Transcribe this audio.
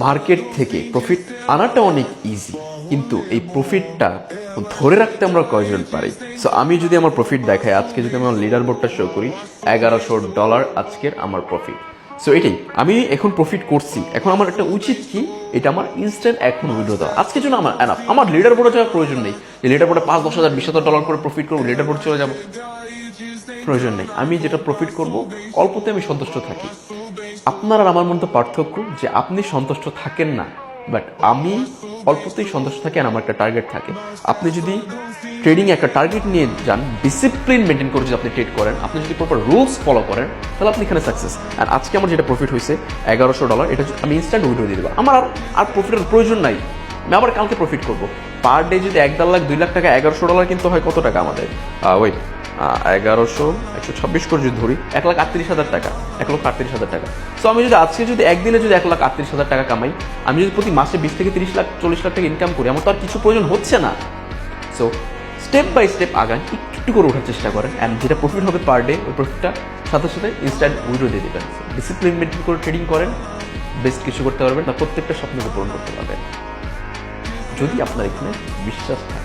Market থেকে profit আনাটা অনেক ইজি, কিন্তু এই প্রফিটটা ধরে রাখতে আমরা কয়জন পারি? সো আমি যদি আমার প্রফিট দেখাই, আজকে যদি আমি আমার লিডার বোর্ডটা শো করি, $1100 আজকের আমার প্রফিট। সো এটাই, আমি এখন প্রফিট করছি, এখন আমার একটা উচিত কি, এটা আমার ইনস্ট্যান্ট এখন উইথড্র দেওয়া। আজকের জন্য আমার এনাফ, আমার লিডার বোর্ডে যাওয়ার প্রয়োজন নেই যে লিডার বোর্ডে $5,000 $20,000 করে প্রফিট করবো, লিডার বোর্ড চলে যাবো, প্রয়োজন নেই। আমি যেটা প্রফিট করব অল্পতে আমি সন্তুষ্ট থাকি। আপনার আর আমার মধ্যে পার্থক্য যে আপনি সন্তুষ্ট থাকেন না, বাট আমি অল্পতেই সন্তুষ্ট থাকি আর আমার একটা টার্গেট থাকে। আপনি যদি ট্রেডিং একটা টার্গেট নিয়ে যান, ডিসিপ্লিন মেনটেন করে যদি আপনি ট্রেড করেন, আপনি যদি প্রপার রুলস ফলো করেন, তাহলে আপনি এখানে সাকসেস। আর আজকে আমার যেটা প্রফিট হয়েছে $1100, এটা আমি ইনস্ট্যান্ট উইথড্র দিয়ে দেবো। আমার আর প্রফিটের প্রয়োজন নাই, আমি আবার কালকে প্রফিট করবো। পার ডে যদি 1.5 লাখ 2 লাখ টাকা, $1100 কিন্তু হয় কত টাকা আমাদের? ওয়েট, 1100 126 করে যদি ধরি, 1,38,000 টাকা, 1,38,000 টাকা। সো আমি যদি আজকে যদি একদিনে যদি 1,38,000 টাকা কামাই, আমি যদি প্রতি মাসে 20 থেকে 30 লাখ 40 লাখ টাকা ইনকাম করি, আমার তো আর কিছু প্রয়োজন হচ্ছে না। সো স্টেপ বাই স্টেপ আগান, একটু করে ওঠার চেষ্টা করেন, অ্যান্ড যেটা প্রফিট হবে পার ডে, ওই প্রফিটটা সাথে সাথে ইনস্ট্যান্ট উইথড্র দিয়ে দেবেন। ডিসিপ্লিন মেনটেন করে ট্রেডিং করেন, বেস্ট কিছু করতে পারবেন, না প্রত্যেকটা স্বপ্নকে পূরণ করতে পারবেন, যদি আপনার এখানে বিশ্বাস থাকে।